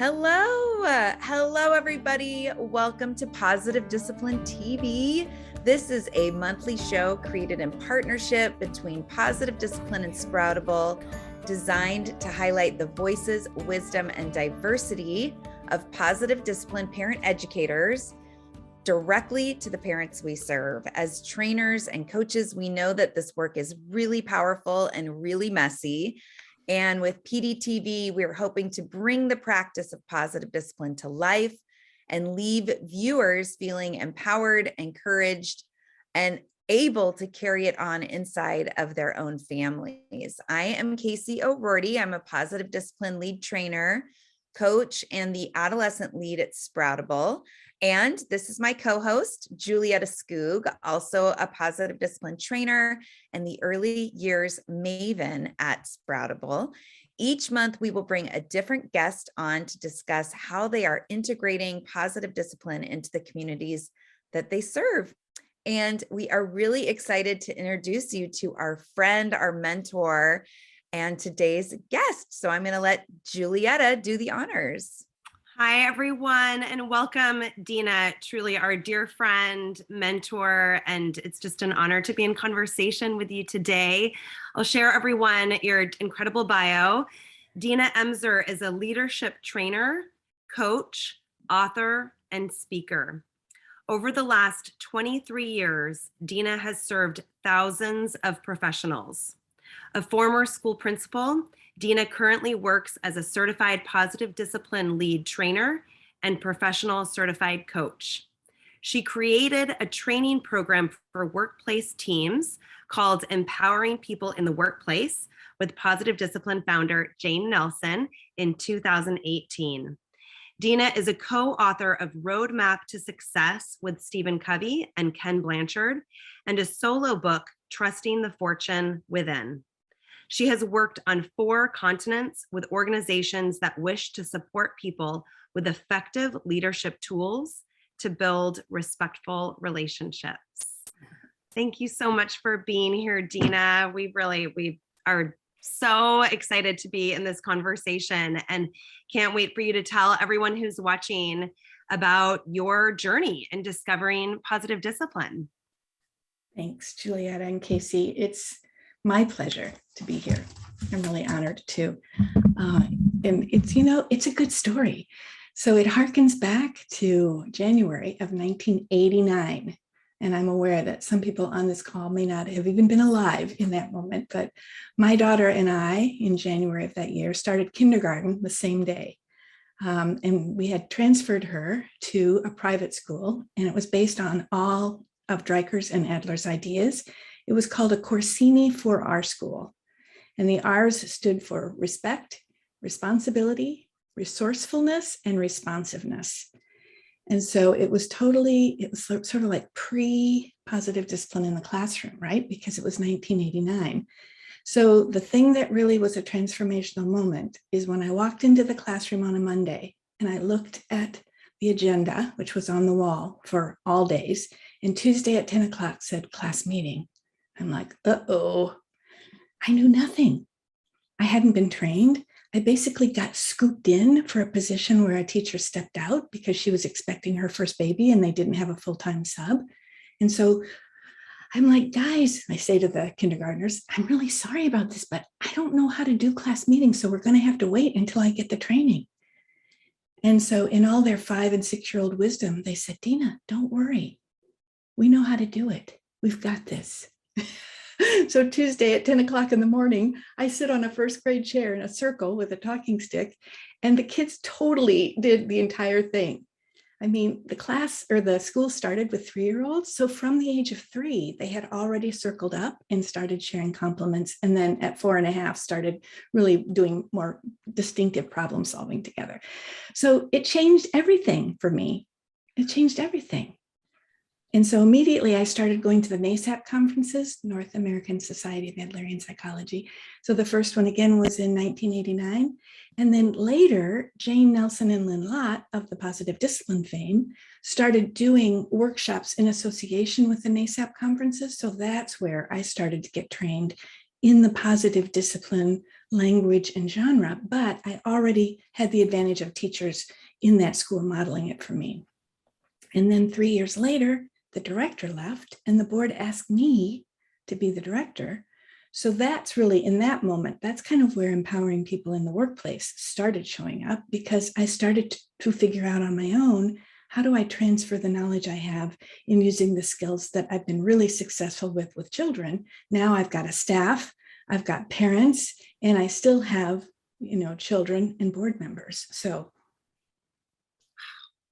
Hello, everybody. Welcome to Positive Discipline TV. This is a monthly show created in partnership between Positive Discipline and Sproutable, designed to highlight the voices, wisdom, and diversity of positive discipline parent educators directly to the parents we serve. As trainers and coaches, we know that this work is really powerful and really messy. And with PDTV, we're hoping to bring the practice of positive discipline to life and leave viewers feeling empowered, encouraged, and able to carry it on inside of their own families. I am Casey O'Rourke. I'm a positive discipline lead trainer, coach, and the adolescent lead at Sproutable. And this is my co-host, Julietta Skoog, also a positive discipline trainer and the early years maven at Sproutable. Each month, we will bring a different guest on to discuss how they are integrating positive discipline into the communities that they serve. And we are really excited to introduce you to our friend, our mentor, and today's guest. So I'm going to let Julietta do the honors. Hi, everyone, and welcome, Dina, truly our dear friend, mentor, and it's just an honor to be in conversation with you today. I'll share, everyone, your incredible bio. Dina Emser is a leadership trainer, coach, author, and speaker. Over the last 23 years, Dina has served thousands of professionals. A former school principal, Dina currently works as a certified positive discipline lead trainer and professional certified coach. She created a training program for workplace teams called Empowering People in the Workplace with positive discipline founder Jane Nelsen in 2018. Dina is a co-author of Roadmap to Success with Stephen Covey and Ken Blanchard, and a solo book, Trusting the Fortune Within. She has worked on 4 continents with organizations that wish to support people with effective leadership tools to build respectful relationships. Thank you so much for being here, Dina. We are so excited to be in this conversation and can't wait for you to tell everyone who's watching about your journey in discovering positive discipline. Thanks, Julietta and Casey. It's my pleasure to be here. I'm really honored too. And it's a good story. So it harkens back to January of 1989. And I'm aware that some people on this call may not have even been alive in that moment, but my daughter and I, in January of that year, started kindergarten the same day. And we had transferred her to a private school, and it was based on all of Dreiker's and Adler's ideas. It was called a Corsini for Our School. And the R's stood for respect, responsibility, resourcefulness, and responsiveness. And so it was sort of like pre-positive discipline in the classroom, right? Because it was 1989. So the thing that really was a transformational moment is when I walked into the classroom on a Monday and I looked at the agenda, which was on the wall for all days, and Tuesday at 10 o'clock said class meeting. I'm like, uh-oh, I knew nothing. I hadn't been trained. I basically got scooped in for a position where a teacher stepped out because she was expecting her first baby and they didn't have a full-time sub. And so I'm like, guys, I say to the kindergartners, I'm really sorry about this, but I don't know how to do class meetings, so we're going to have to wait until I get the training. And so in all their 5 and 6-year-old wisdom, they said, Dina, don't worry. We know how to do it. We've got this. So Tuesday at 10 o'clock in the morning, I sit on a first grade chair in a circle with a talking stick, and the kids totally did the entire thing. I mean, the school started with 3-year-olds. So from the age of 3, they had already circled up and started sharing compliments. And then at 4.5 started really doing more distinctive problem solving together. So it changed everything for me. It changed everything. And so immediately I started going to the NASAP conferences, North American Society of Adlerian Psychology. So the first one again was in 1989. And then later, Jane Nelsen and Lynn Lott of the Positive Discipline fame started doing workshops in association with the NASAP conferences. So that's where I started to get trained in the positive discipline language and genre, but I already had the advantage of teachers in that school modeling it for me. And then 3 years later, the director left and the board asked me to be the director. So that's really, in that moment, that's kind of where empowering people in the workplace started showing up, because I started to figure out on my own, how do I transfer the knowledge I have in using the skills that I've been really successful with children? Now I've got a staff, I've got parents, and I still have, children and board members. So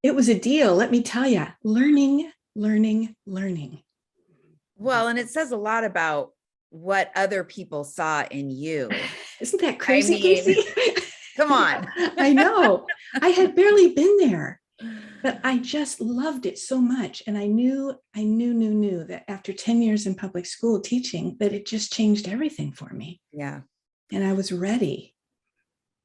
it was a deal, let me tell you, learning. Well, and it says a lot about what other people saw in you. Isn't that crazy, I mean, Casey? Come on. I know. I had barely been there, but I just loved it so much. And I knew that after 10 years in public school teaching, that it just changed everything for me. Yeah. And I was ready.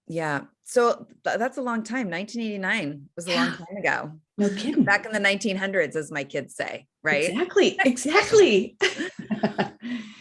Yeah. So that's a long time. 1989 was a long time ago. No kidding. Back in the 1900s, as my kids say, right? Exactly.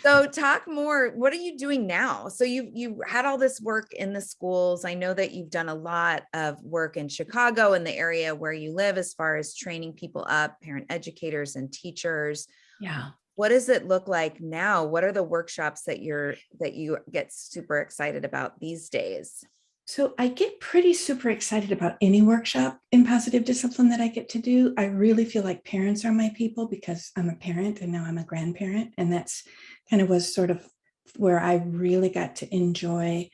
So talk more. What are you doing now? So you had all this work in the schools. I know that you've done a lot of work in Chicago, in the area where you live, as far as training people up, parent educators and teachers. Yeah. What does it look like now? What are the workshops that you get super excited about these days? So I get pretty super excited about any workshop in positive discipline that I get to do. I really feel like parents are my people, because I'm a parent and now I'm a grandparent. And that's kind of was sort of where I really got to enjoy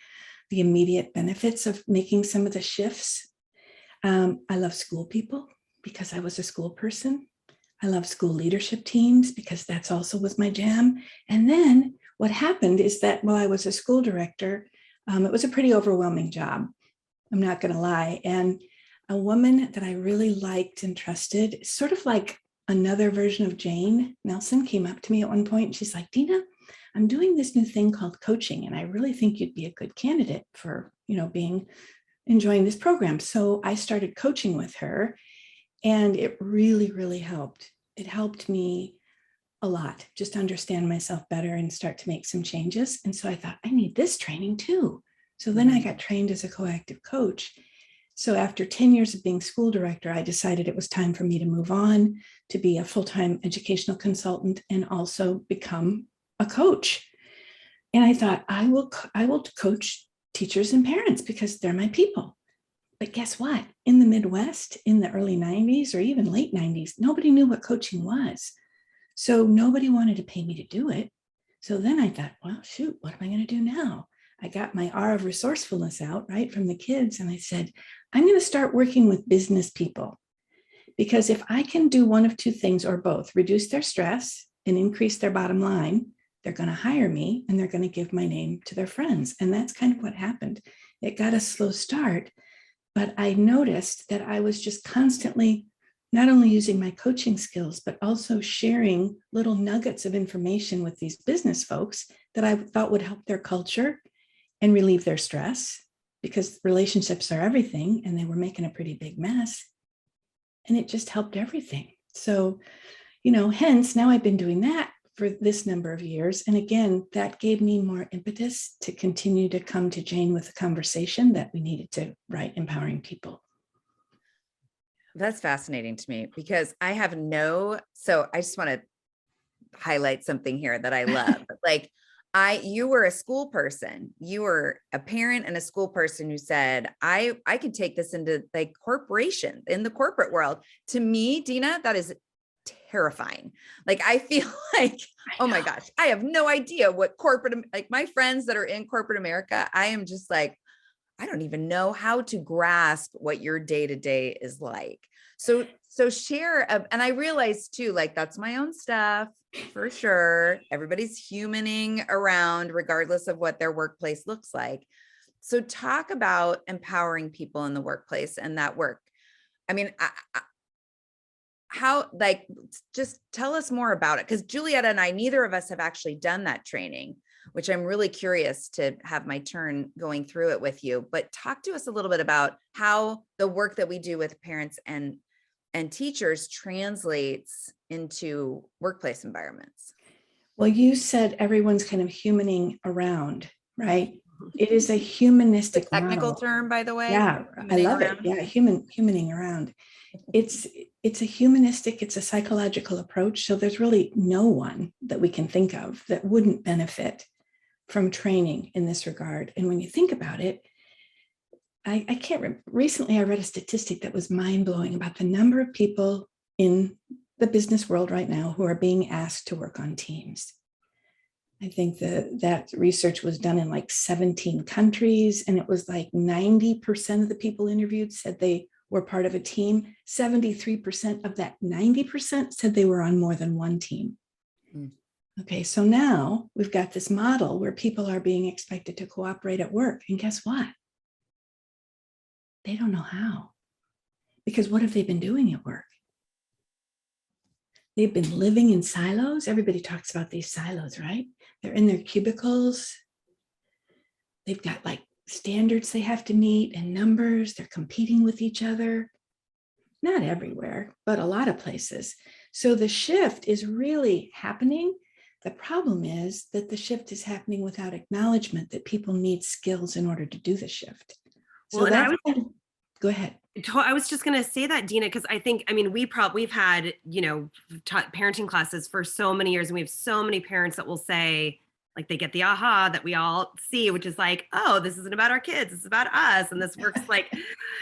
the immediate benefits of making some of the shifts. I love school people because I was a school person. I love school leadership teams because that's also was my jam. And then what happened is that while I was a school director, it was a pretty overwhelming job, I'm not going to lie. And a woman that I really liked and trusted, sort of like another version of Jane, Nelsen, came up to me at one point. And she's like, Dina, I'm doing this new thing called coaching, and I really think you'd be a good candidate for, enjoying this program. So I started coaching with her, and it really, really helped. It helped me a lot, just understand myself better and start to make some changes. And so I thought, I need this training too. So then I got trained as a coactive coach. So after 10 years of being school director, I decided it was time for me to move on to be a full-time educational consultant and also become a coach. And I thought, I will coach teachers and parents because they're my people. But guess what? In the Midwest, in the early 90s or even late 90s, nobody knew what coaching was. So nobody wanted to pay me to do it. So then I thought, well, shoot, what am I going to do now? I got my R of resourcefulness out, right, from the kids. And I said, I'm going to start working with business people, because if I can do one of two things or both, reduce their stress and increase their bottom line, they're going to hire me and they're going to give my name to their friends. And that's kind of what happened. It got a slow start, but I noticed that I was just constantly not only using my coaching skills, but also sharing little nuggets of information with these business folks that I thought would help their culture and relieve their stress, because relationships are everything, and they were making a pretty big mess. And it just helped everything. So, hence now I've been doing that for this number of years. And again, that gave me more impetus to continue to come to Jane with a conversation that we needed to write empowering people. That's fascinating to me, because so I just want to highlight something here that I love. Like, you were a school person, you were a parent and a school person who said, I could take this into like corporation, in the corporate world. To me, Dina, that is terrifying. Like, I feel like, oh my gosh, I have no idea what like my friends that are in corporate America, I am just like, I don't even know how to grasp what your day-to-day is like. So share, and I realize too, like, that's my own stuff for sure. Everybody's humaning around regardless of what their workplace looks like. So talk about empowering people in the workplace and that work. I mean, how, like, just tell us more about it. Because Julietta and I, neither of us have actually done that training, which I'm really curious to have my turn going through it with you. But talk to us a little bit about how the work that we do with parents and teachers translates into workplace environments. Well, you said everyone's kind of humaning around, right? It is a humanistic Technical model. term, by the way. Yeah, I Humaning love it. around. Yeah, humaning around. It's a humanistic, it's a psychological approach. So there's really no one that we can think of that wouldn't benefit from training in this regard. And when you think about it, I can't remember. Recently, I read a statistic that was mind-blowing about the number of people in the business world right now who are being asked to work on teams. I think that research was done in like 17 countries, and it was like 90% of the people interviewed said they were part of a team. 73% of that 90% said they were on more than one team. Okay, so now we've got this model where people are being expected to cooperate at work. And guess what? They don't know how. Because what have they been doing at work? They've been living in silos. Everybody talks about these silos, right? They're in their cubicles. They've got like standards they have to meet and numbers. They're competing with each other. Not everywhere, but a lot of places. So the shift is really happening. The problem is that the shift is happening without acknowledgement that people need skills in order to do the shift. So Well, and go ahead. I was just going to say that, Dina, because I think, I mean, we've had, taught parenting classes for so many years, and we have so many parents that will say, like, they get the aha that we all see, which is like, oh, this isn't about our kids, it's about us. And this works like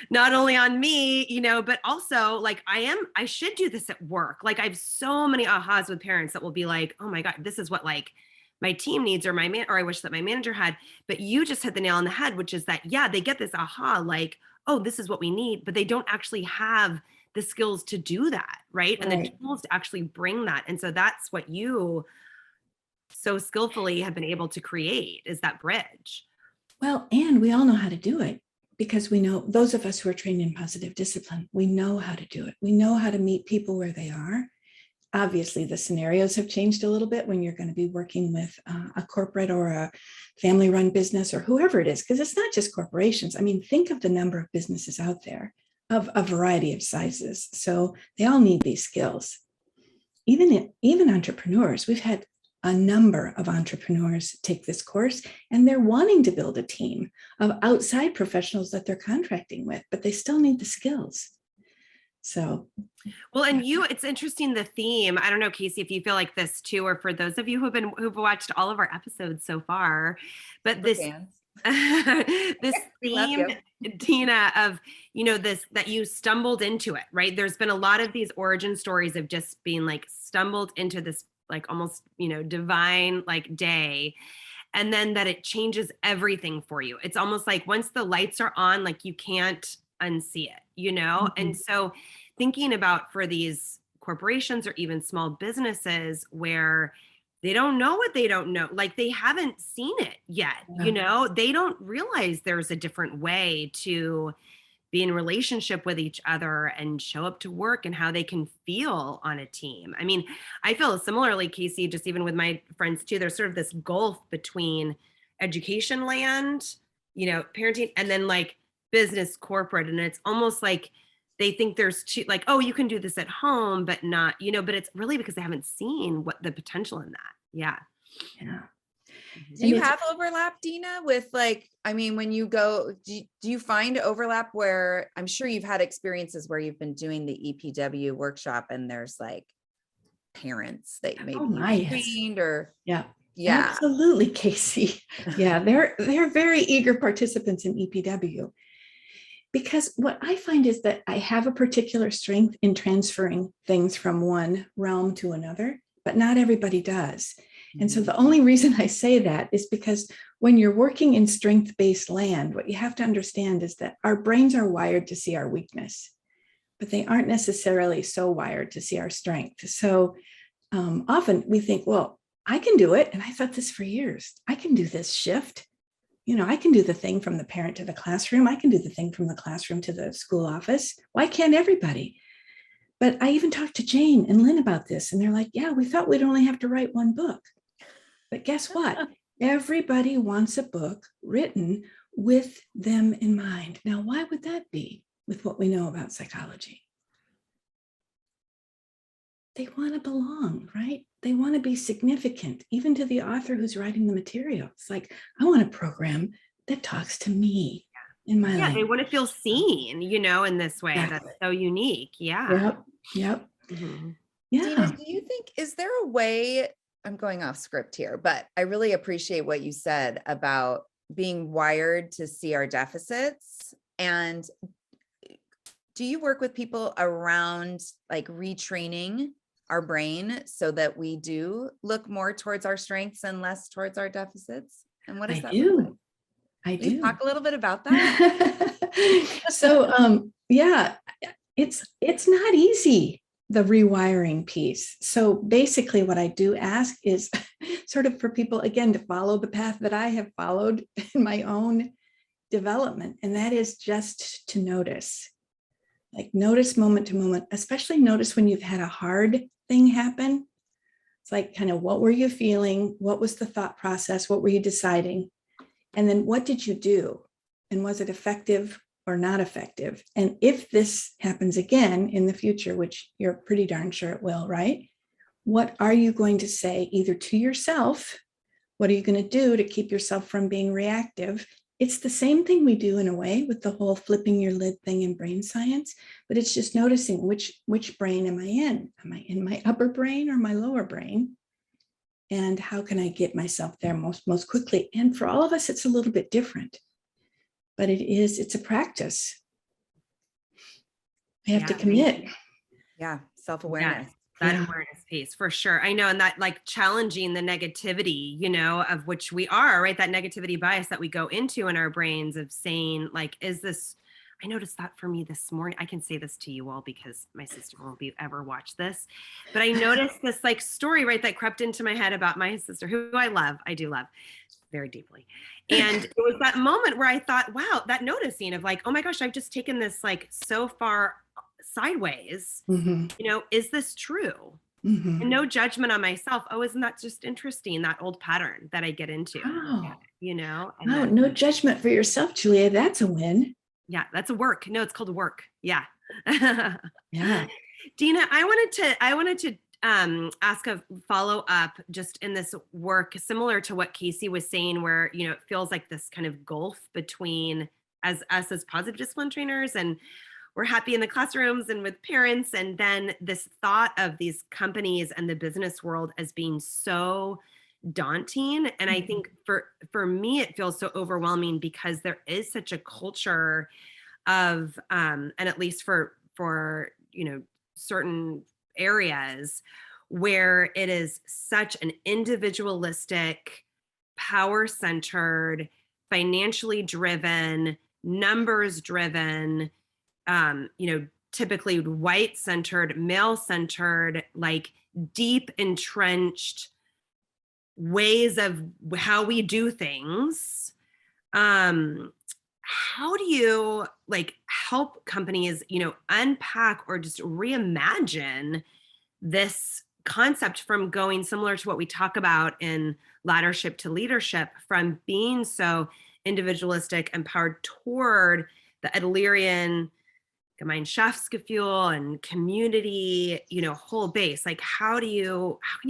not only on me, but also like I should do this at work. Like I have so many ahas with parents that will be like, oh my God, this is what like my team needs, or or I wish that my manager had. But you just hit the nail on the head, which is that, yeah, they get this aha, like, oh, this is what we need, but they don't actually have the skills to do that, right? And the tools to actually bring that. And so that's what you so skillfully have been able to create, is that bridge. Well, and we all know how to do it because we know, those of us who are trained in positive discipline, we know how to do it. We know how to meet people where they are. Obviously, the scenarios have changed a little bit when you're going to be working with a corporate or a family-run business or whoever it is, because it's not just corporations. I mean, think of the number of businesses out there of a variety of sizes. So they all need these skills. Even entrepreneurs, we've had a number of entrepreneurs take this course, and they're wanting to build a team of outside professionals that they're contracting with, but they still need the skills. So, well, and it's interesting, the theme. I don't know, Casey, if you feel like this too, or for those of you who've watched all of our episodes so far, but this this theme, Dina, of this, that you stumbled into it, right? There's been a lot of these origin stories of just being like stumbled into this like almost divine like day, and then that it changes everything for you. It's almost like once the lights are on, like you can't unsee it, Mm-hmm. And so thinking about for these corporations or even small businesses where they don't know what they don't know, like they haven't seen it yet, they don't realize there's a different way to be in relationship with each other and show up to work and how they can feel on a team. I mean, I feel similarly, Casey, just even with my friends too, there's sort of this gulf between education land, parenting, and then like business corporate. And it's almost like they think there's two, like, oh, you can do this at home, but not, but it's really because they haven't seen what the potential in that. Yeah. Yeah. Do you have overlap, Dina, with like, I mean, when you go, do you find overlap where I'm sure you've had experiences where you've been doing the EPW workshop and there's like parents that maybe you've trained or yeah, absolutely, Casey. Yeah, they're very eager participants in EPW. Because what I find is that I have a particular strength in transferring things from one realm to another, but not everybody does. And so the only reason I say that is because when you're working in strength-based land, what you have to understand is that our brains are wired to see our weakness, but they aren't necessarily so wired to see our strength. So often we think, well, I can do it. And I thought this for years. I can do this shift. I can do the thing from the parent to the classroom. I can do the thing from the classroom to the school office. Why can't everybody? But I even talked to Jane and Lynn about this, and they're like, yeah, we thought we'd only have to write one book. But guess what? Everybody wants a book written with them in mind. Now, why would that be with what we know about psychology? they want to belong, right? They want to be significant, even to the author who's writing the material. It's like, I want a program that talks to me in my life. They want to feel seen, in this way. Exactly. That's so unique. Yeah. Yep. Mm-hmm. Dina, Yeah. do you think, is there a way, I'm going off script here, but I really appreciate what you said about being wired to see our deficits. And do you work with people around like retraining our brain so that we do look more towards our strengths and less towards our deficits? And what does that look like? I Can you do. talk a little bit about that? So yeah, it's not easy, the rewiring piece. So basically what I do ask is sort of for people, again, to follow the path that I have followed in my own development. And that is just to notice, like notice moment to moment, especially notice when you've had a hard thing happen. It's like, kind of, what were you feeling? What was the thought process? What were you deciding? And then what did you do? And was it effective or not effective? And if this happens again in the future, which you're pretty darn sure it will, right? What are you going to say either to yourself? What are you going to do to keep yourself from being reactive? It's the same thing we do in a way with the whole flipping your lid thing in brain science, but it's just noticing which brain am I in? Am I in my upper brain or my lower brain? And how can I get myself there most quickly? And for all of us, it's a little bit different, but it's a practice. I have to commit. Yeah. Self-awareness. Yes, that awareness piece for sure. I know. And that, like, challenging the negativity, of which we are, right? That negativity bias that we go into in our brains of saying, like, I noticed that for me this morning. I can say this to you all because my sister won't ever watch this, but I noticed this like story, right, that crept into my head about my sister, who I do love very deeply. And it was that moment where I thought, wow, that noticing of like, oh my gosh, I've just taken this like so far sideways. Is this true? And no judgment on myself. Oh, isn't that just interesting? That old pattern that I get into, and no judgment for yourself, Julia. That's a win. Yeah, that's a work. No, it's called work. Yeah. Yeah. Dina, I wanted to ask a follow up just in this work, similar to what Casey was saying, where, it feels like this kind of gulf between us as positive discipline trainers, and we're happy in the classrooms and with parents. And then this thought of these companies and the business world as being so daunting. And I think for me, it feels so overwhelming because there is such a culture of, and at least for certain areas where it is such an individualistic, power-centered, financially driven, numbers driven, typically white-centered, male-centered, like deep entrenched ways of how we do things. How do you like help companies, unpack or just reimagine this concept from going similar to what we talk about in laddership to leadership, from being so individualistic and powered toward the Adlerian Gemeinschaftsgefühl and community, whole base? Like, how can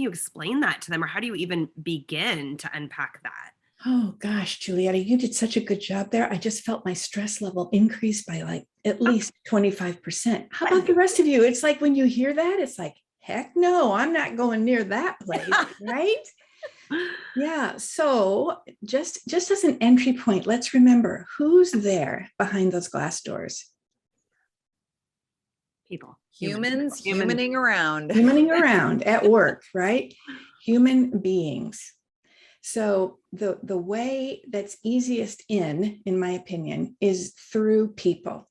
you explain that to them, or how do you even begin to unpack that? Oh gosh, Julietta, you did such a good job there. I just felt my stress level increase by like at least 25%. How about the rest of you? It's like when you hear that, it's like, heck no, I'm not going near that place, right? Yeah. So just as an entry point, let's remember who's there behind those glass doors. People. Humaning around. Humaning around at work, right? Human beings. So the way that's easiest in my opinion, is through people.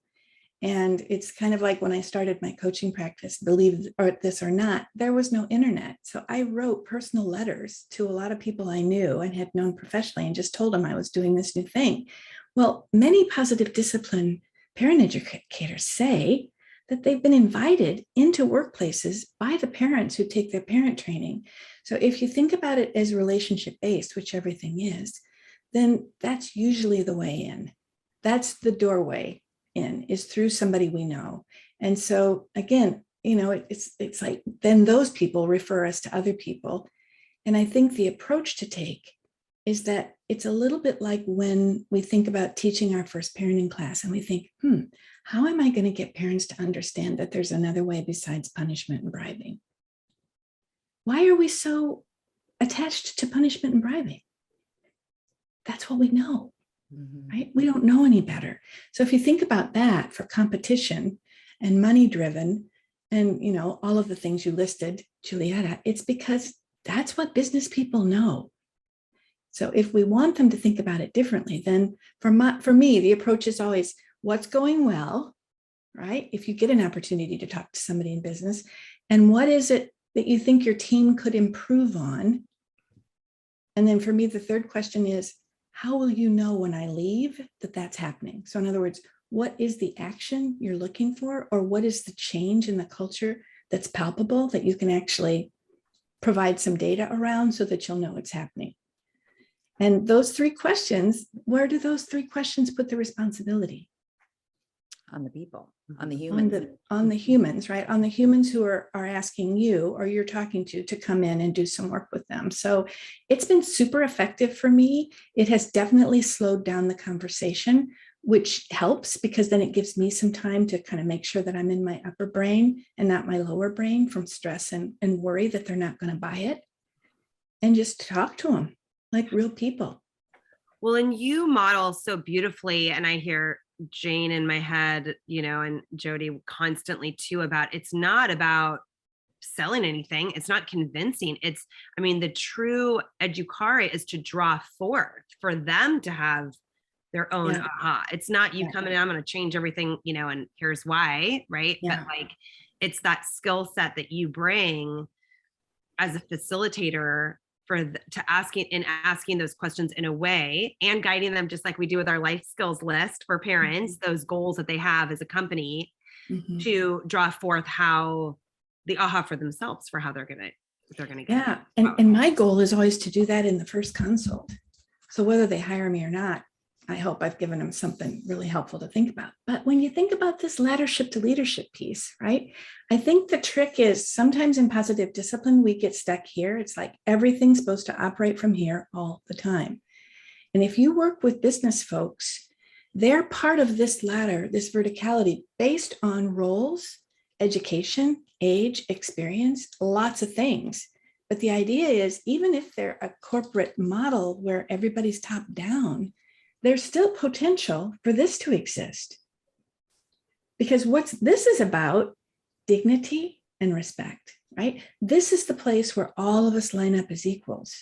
And it's kind of like when I started my coaching practice, believe this or not, there was no internet. So I wrote personal letters to a lot of people I knew and had known professionally and just told them I was doing this new thing. Well, many positive discipline parent educators say that they've been invited into workplaces by the parents who take their parent training. So if you think about it as relationship-based, which everything is, then that's usually the way in. That's the doorway in, is through somebody we know. And so again, it's like, then those people refer us to other people. And I think the approach to take is that it's a little bit like when we think about teaching our first parenting class and we think, how am I going to get parents to understand that there's another way besides punishment and bribing? Why are we so attached to punishment and bribing? That's what we know, right? We don't know any better. So if you think about that for competition and money driven and, all of the things you listed, Julietta, it's because that's what business people know. So if we want them to think about it differently, then for me, the approach is always what's going well, right? If you get an opportunity to talk to somebody in business, and what is it that you think your team could improve on? And then for me, the third question is, how will you know when I leave that that's happening? So in other words, what is the action you're looking for? Or what is the change in the culture that's palpable that you can actually provide some data around so that you'll know it's happening? And those three questions, where do those three questions put the responsibility? On the people, on the humans. On the humans, right? On the humans who are asking you or you're talking to come in and do some work with them. So it's been super effective for me. It has definitely slowed down the conversation, which helps because then it gives me some time to kind of make sure that I'm in my upper brain and not my lower brain from stress and worry that they're not going to buy it, and just talk to them like real people. Well, and you model so beautifully, and I hear Jane in my head, and Jody constantly too, about it's not about selling anything. It's not convincing. The true educare is to draw forth for them to have their own aha. It's not you come in, I'm going to change everything, and here's why, right? Yeah. But it's that skill set that you bring as a facilitator asking those questions in a way and guiding them, just like we do with our life skills list for parents, those goals that they have as a company, to draw forth how the aha for themselves for how they're gonna get. Yeah, and my goal is always to do that in the first consult. So whether they hire me or not, I hope I've given them something really helpful to think about. But when you think about this laddership to leadership piece, right? I think the trick is sometimes in positive discipline, we get stuck here. It's like everything's supposed to operate from here all the time. And if you work with business folks, they're part of this ladder, this verticality based on roles, education, age, experience, lots of things. But the idea is, even if they're a corporate model where everybody's top down, there's still potential for this to exist. Because this is about dignity and respect, right? This is the place where all of us line up as equals.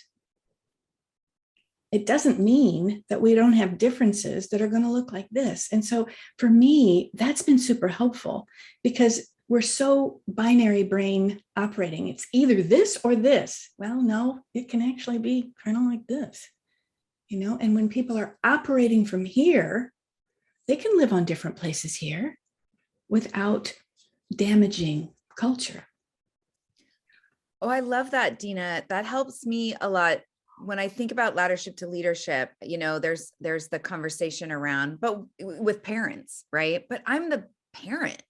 It doesn't mean that we don't have differences that are going to look like this. And so for me, that's been super helpful because we're so binary brain operating. It's either this or this. Well, no, it can actually be kind of like this, and when people are operating from here, they can live on different places here without damaging culture. Oh, I love that, Dina. That helps me a lot. When I think about laddership to leadership, there's the conversation around, but with parents, right? But I'm the parent,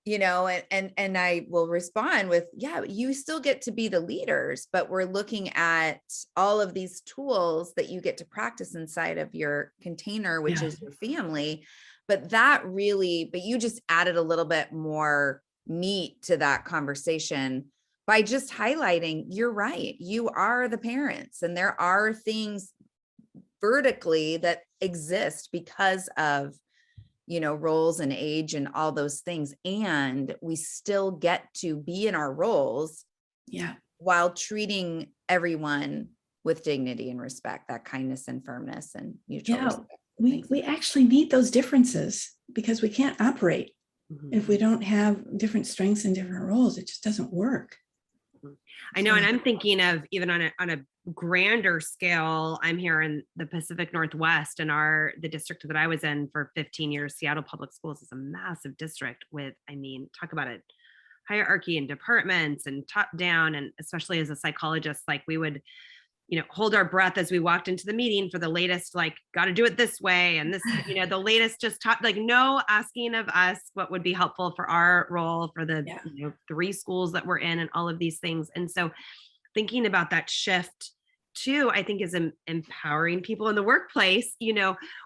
and I will respond with, yeah, you still get to be the leaders, but we're looking at all of these tools that you get to practice inside of your container, which is your family. But you just added a little bit more meat to that conversation by just highlighting, you're right, you are the parents, and there are things vertically that exist because of roles and age and all those things. And we still get to be in our roles while treating everyone with dignity and respect, that kindness and firmness and mutual respect. We actually need those differences because we can't operate if we don't have different strengths and different roles. It just doesn't work. I know. And I'm thinking of even on a grander scale, I'm here in the Pacific Northwest, and the district that I was in for 15 years, Seattle Public Schools, is a massive district with, talk about it, hierarchy and departments and top down. And especially as a psychologist, we would hold our breath as we walked into the meeting for the latest, like, got to do it this way. And this, the latest just taught, like, no asking of us what would be helpful for our role for the 3 schools that we're in and all of these things. And so thinking about that shift too, I think is empowering people in the workplace,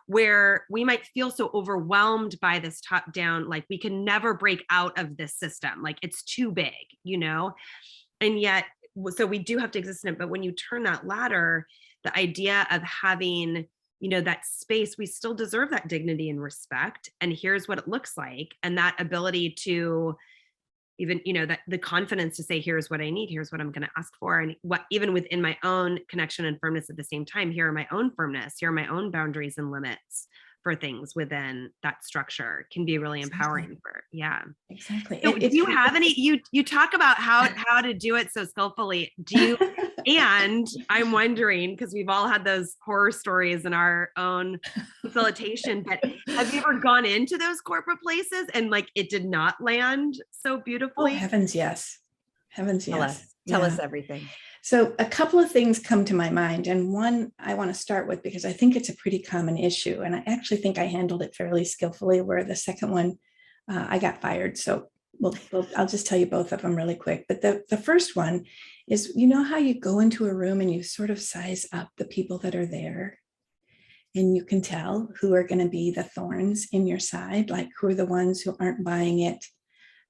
where we might feel so overwhelmed by this top down, like we can never break out of this system. Like it's too big, and yet, so we do have to exist in it. But when you turn that ladder, the idea of having, that space, we still deserve that dignity and respect. And here's what it looks like. And that ability to even, that the confidence to say, here's what I need, here's what I'm going to ask for. And what, even within my own connection and firmness at the same time, here are my own firmness, here are my own boundaries and limits for things within that structure can be really empowering for, Exactly. So do you have any, you talk about how to do it so skillfully. Do you, and I'm wondering, because we've all had those horror stories in our own facilitation, but have you ever gone into those corporate places and like it did not land so beautifully? Oh, heavens, yes. Heavens, yes. Tell us everything. So a couple of things come to my mind, and one I want to start with because I think it's a pretty common issue, and I actually think I handled it fairly skillfully, where the second one, I got fired. So I'll just tell you both of them really quick. But the first one is, how you go into a room and you sort of size up the people that are there, and you can tell who are going to be the thorns in your side, like who are the ones who aren't buying it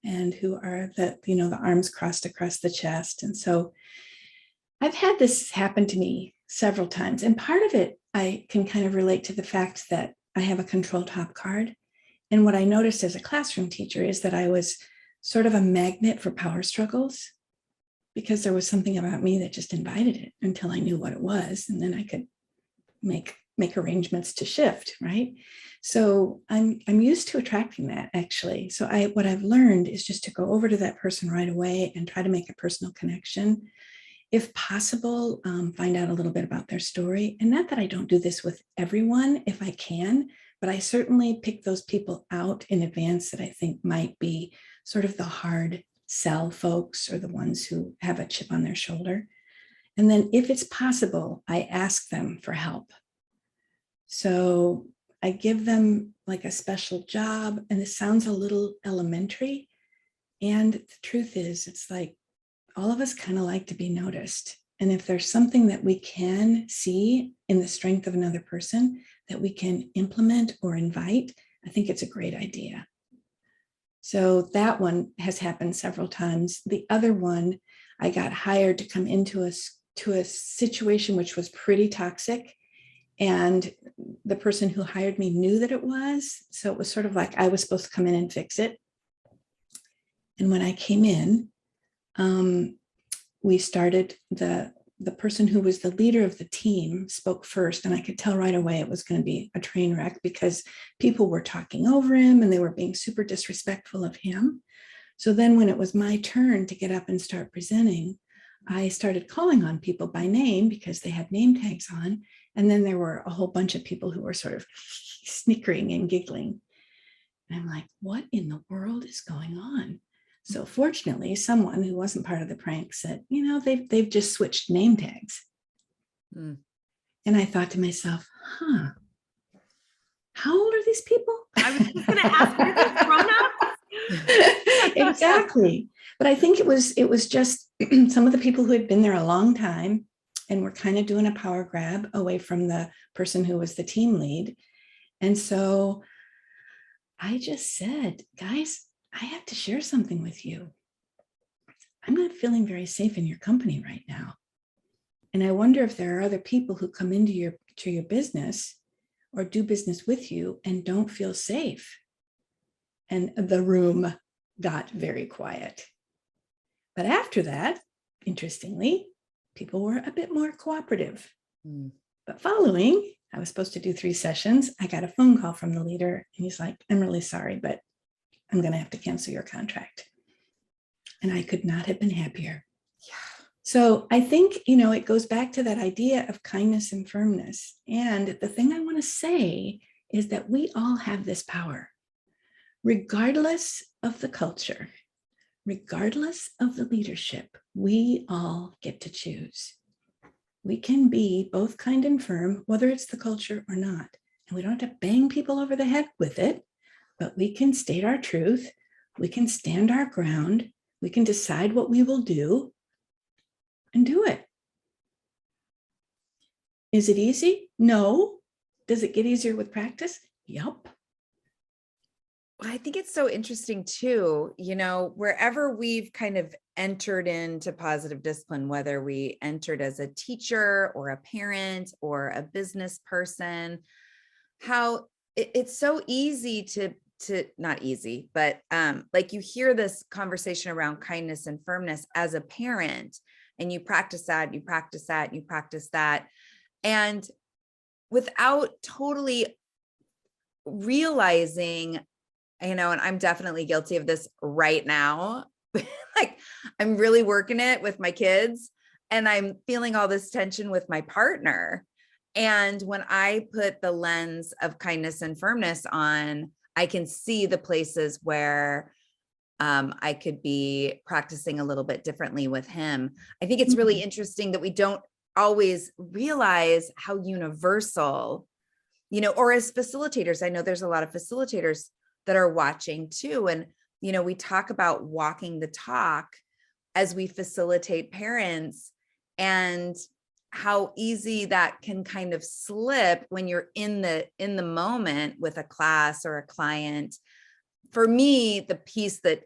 and who are the arms crossed across the chest. And so I've had this happen to me several times. And part of it, I can kind of relate to the fact that I have a control top card. And what I noticed as a classroom teacher is that I was sort of a magnet for power struggles, because there was something about me that just invited it until I knew what it was. And then I could make arrangements to shift, right? So I'm used to attracting that, actually. So what I've learned is just to go over to that person right away and try to make a personal connection. If possible, find out a little bit about their story. And not that I don't do this with everyone if I can, but I certainly pick those people out in advance that I think might be sort of the hard sell folks, or the ones who have a chip on their shoulder. And then if it's possible, I ask them for help. So I give them like a special job, and this sounds a little elementary. And the truth is, it's like, all of us kind of like to be noticed. And if there's something that we can see in the strength of another person that we can implement or invite, I think it's a great idea. So that one has happened several times. The other one, I got hired to come into a situation which was pretty toxic. And the person who hired me knew that it was. So it was sort of like I was supposed to come in and fix it. And when I came in, we started, the person who was the leader of the team spoke first, and I could tell right away it was going to be a train wreck, because people were talking over him and they were being super disrespectful of him. So then when it was my turn to get up and start presenting, I started calling on people by name because they had name tags on. And then there were a whole bunch of people who were sort of snickering and giggling. And I'm like, what in the world is going on? So fortunately, someone who wasn't part of the prank said, they've just switched name tags. And I thought to myself, how old are these people? I was just going to ask, are these grown-ups? Exactly. But I think it was just some of the people who had been there a long time and were kind of doing a power grab away from the person who was the team lead. And so I just said, guys, I have to share something with you. I'm not feeling very safe in your company right now. And I wonder if there are other people who come into your business or do business with you and don't feel safe. And the room got very quiet. But after that, interestingly, people were a bit more cooperative. But following, I was supposed to do 3 sessions. I got a phone call from the leader, and he's like, I'm really sorry, but I'm going to have to cancel your contract. And I could not have been happier. Yeah. So I think, it goes back to that idea of kindness and firmness. And the thing I want to say is that we all have this power, regardless of the culture, regardless of the leadership. We all get to choose. we can be both kind and firm, whether it's the culture or not. And we don't have to bang people over the head with it, but we can state our truth. We can stand our ground. We can decide what we will do and do it. Is it easy? No. Does it get easier with practice? Yup. I think it's so interesting too, wherever we've kind of entered into positive discipline, whether we entered as a teacher or a parent or a business person, how it's so easy to not easy, but like you hear this conversation around kindness and firmness as a parent, and you practice that, you practice that, you practice that. And without totally realizing, and I'm definitely guilty of this right now. Like I'm really working it with my kids and I'm feeling all this tension with my partner. And when I put the lens of kindness and firmness on, I can see the places where I could be practicing a little bit differently with him. I think it's really interesting that we don't always realize how universal, or as facilitators, I know there's a lot of facilitators that are watching too. And, we talk about walking the talk as we facilitate parents and how easy that can kind of slip when you're in the moment with a class or a client. For me, the piece that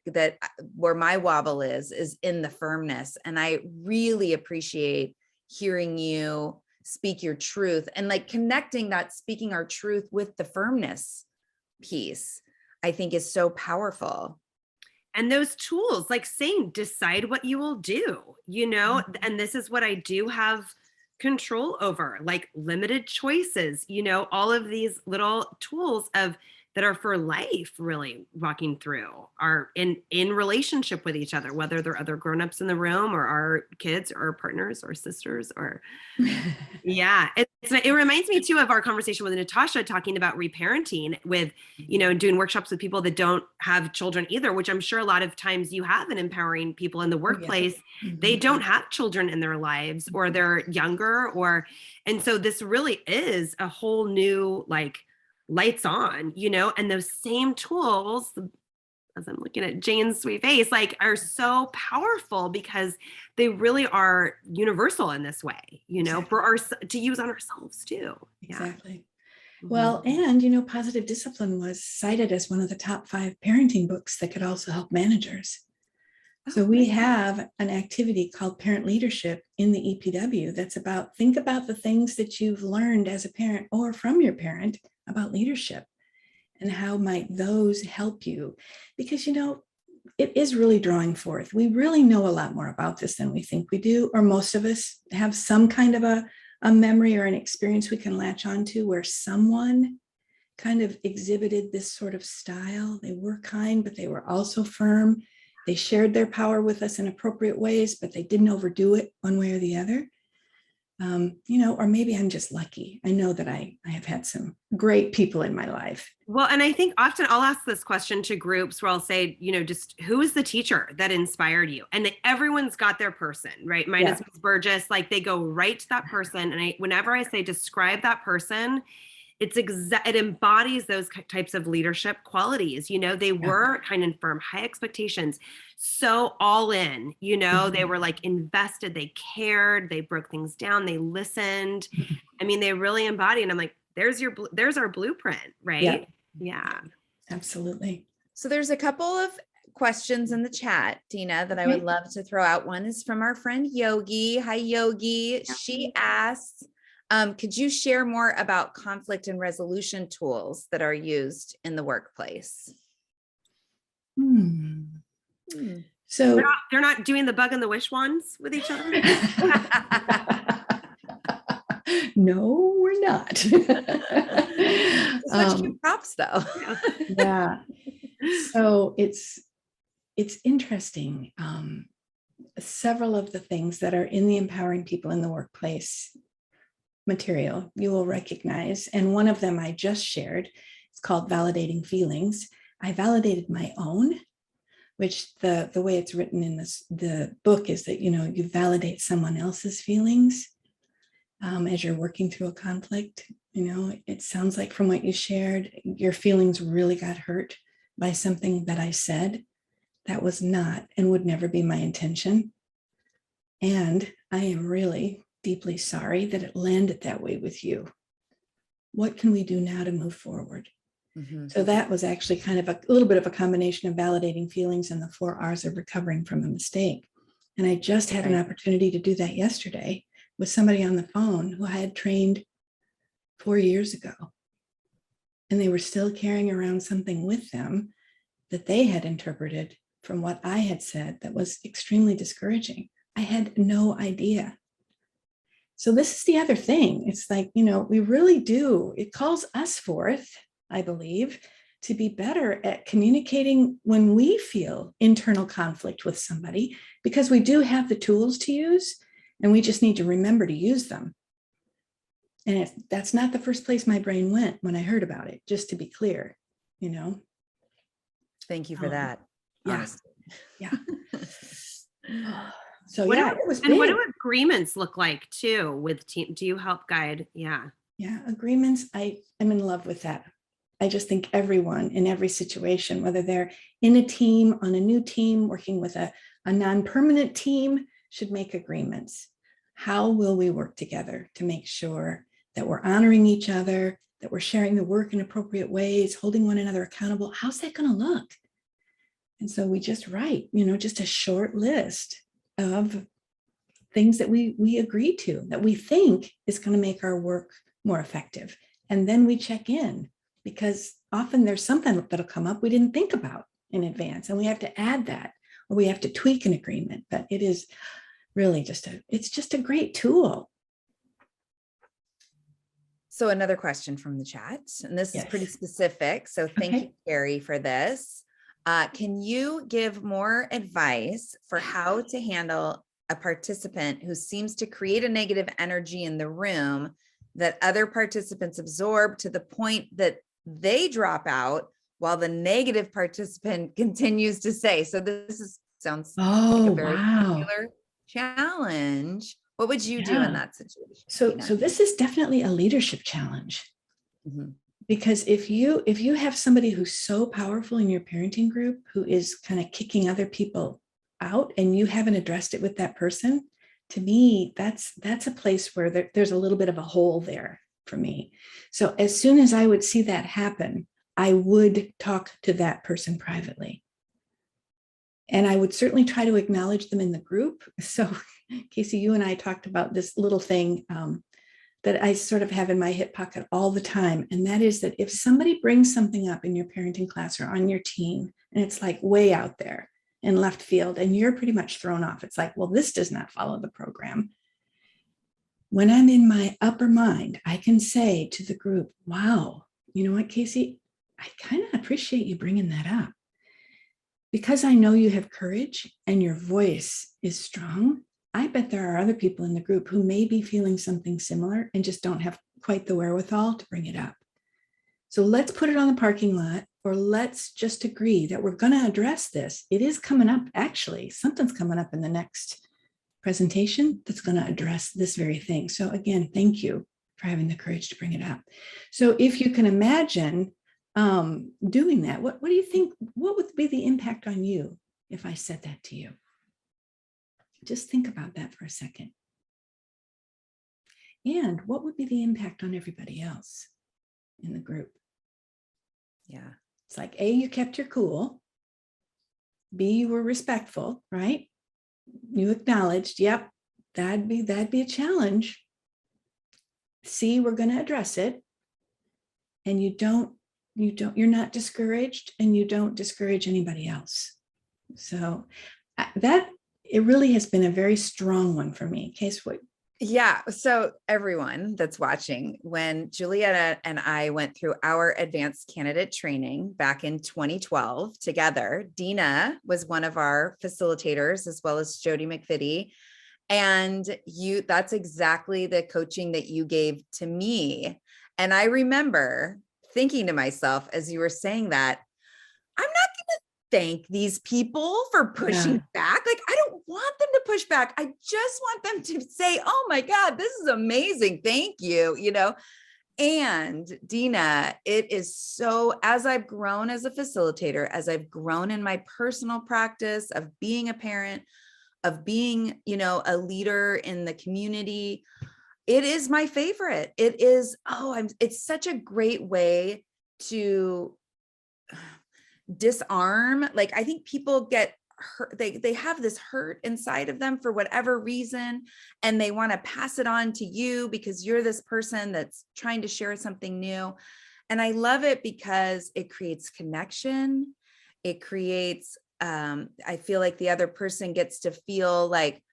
where my wobble is in the firmness. And I really appreciate hearing you speak your truth and like connecting that speaking our truth with the firmness piece, I think is so powerful. And those tools, like saying, decide what you will do, and this is what I do have control over, like limited choices, all of these little tools that are for life, really walking through are in relationship with each other, whether they're other grownups in the room or our kids or partners or sisters or yeah. It reminds me too of our conversation with Natasha talking about reparenting with, doing workshops with people that don't have children either, which I'm sure a lot of times you have in empowering people in the workplace. Oh, yeah. They don't have children in their lives or they're younger and so this really is a whole new, like, lights on, and those same tools, as I'm looking at Jane's sweet face, like are so powerful because they really are universal in this way, Exactly. for to use on ourselves too. Exactly. Yeah. Well, and Positive Discipline was cited as one of the top 5 parenting books that could also help managers. So we have an activity called Parent Leadership in the EPW that's about, think about the things that you've learned as a parent or from your parent about leadership and how might those help you? Because, it is really drawing forth. We really know a lot more about this than we think we do, or most of us have some kind of a memory or an experience we can latch onto where someone kind of exhibited this sort of style. They were kind, but they were also firm. They shared their power with us in appropriate ways, but they didn't overdo it one way or the other. Or maybe I'm just lucky. I know that I have had some great people in my life. Well, and I think often I'll ask this question to groups where I'll say, just who is the teacher that inspired you? And everyone's got their person, right? Mine is Ms. Burgess. Like they go right to that person. And whenever I say describe that person, it embodies those types of leadership qualities. They were kind and firm, high expectations, so all in, they were like invested, they cared, they broke things down, they listened. I mean, they really embody, and I'm like, there's our blueprint, right? Yeah. Absolutely. So there's a couple of questions in the chat, Dina, that I would love to throw out. One is from our friend Yogi. Hi, Yogi. She asks, could you share more about conflict and resolution tools that are used in the workplace? So they're not doing the bug and the wish ones with each other? No, we're not. Such good props though. Yeah. So it's interesting. Several of the things that are in the Empowering People in the Workplace material you will recognize. And one of them I just shared, it's called Validating Feelings. I validated my own, which the way it's written in the book is that, you validate someone else's feelings. as you're working through a conflict. It sounds like from what you shared, your feelings really got hurt by something that I said. That was not and would never be my intention. And I am really deeply sorry that it landed that way with you. What can we do now to move forward? Mm-hmm. So that was actually kind of a little bit of a combination of validating feelings and the 4 R's of recovering from a mistake. And I just had an opportunity to do that yesterday with somebody on the phone who I had trained 4 years ago. And they were still carrying around something with them that they had interpreted from what I had said that was extremely discouraging. I had no idea. So this is the other thing. It's like, we really do. It calls us forth, I believe, to be better at communicating when we feel internal conflict with somebody, because we do have the tools to use, and we just need to remember to use them. And that's not the first place my brain went when I heard about it, just to be clear, Thank you for that. Yeah. Honestly. Yeah. So it was big. And what do agreements look like too with team? Do you help guide? Yeah. Yeah. Agreements. I'm in love with that. I just think everyone in every situation, whether they're in a team, on a new team, working with a non-permanent team, should make agreements. How will we work together to make sure that we're honoring each other, that we're sharing the work in appropriate ways, holding one another accountable? How's that going to look? And so we just write, just a short list of things that we agree to, that we think is going to make our work more effective. And then we check in, because often there's something that'll come up we didn't think about in advance, and we have to add that, or we have to tweak an agreement. But it is really just a great tool. So another question from the chat, and this is pretty specific. So thank you, Carrie, for this. Can you give more advice for how to handle a participant who seems to create a negative energy in the room that other participants absorb to the point that they drop out while the negative participant continues to say? So this sounds like a very popular challenge. What would you do in that situation? So this is definitely a leadership challenge. Mm-hmm. Because if you have somebody who's so powerful in your parenting group, who is kind of kicking other people out, and you haven't addressed it with that person, to me, that's a place where there's a little bit of a hole there for me. So as soon as I would see that happen, I would talk to that person privately. And I would certainly try to acknowledge them in the group. So Casey, you and I talked about this little thing that I sort of have in my hip pocket all the time. And that is that if somebody brings something up in your parenting class or on your team, and it's like way out there in left field, and you're pretty much thrown off, it's like, well, this does not follow the program. When I'm in my upper mind, I can say to the group, wow, you know what, Casey, I kind of appreciate you bringing that up. Because I know you have courage and your voice is strong, I bet there are other people in the group who may be feeling something similar and just don't have quite the wherewithal to bring it up. So let's put it on the parking lot, or let's just agree that we're going to address this. It is coming up, actually. Something's coming up in the next presentation that's going to address this very thing. So again, thank you for having the courage to bring it up. So if you can imagine doing that, what do you think, what would be the impact on you if I said that to you? Just think about that for a second. And what would be the impact on everybody else in the group? Yeah. It's like, A, you kept your cool. B, you were respectful, right? You acknowledged, yep, that'd be a challenge. C, we're going to address it. And you're not discouraged, and you don't discourage anybody else. So it really has been a very strong one for me. Case what? Yeah. So everyone that's watching, when Julietta and I went through our advanced candidate training back in 2012 together, Dina was one of our facilitators, as well as Jody McVitie. And that's exactly the coaching that you gave to me. And I remember thinking to myself, as you were saying that, I'm not going to thank these people for pushing back. Like, I don't want them to push back. I just want them to say, oh my God, this is amazing. Thank you. And Dina, it is so, as I've grown as a facilitator, as I've grown in my personal practice of being a parent, of being, a leader in the community, it is my favorite. It is, it's such a great way to disarm. Like, I think people get hurt. They have this hurt inside of them for whatever reason, and they want to pass it on to you because you're this person that's trying to share something new. And I love it because it creates connection. It creates, I feel like the other person gets to feel like,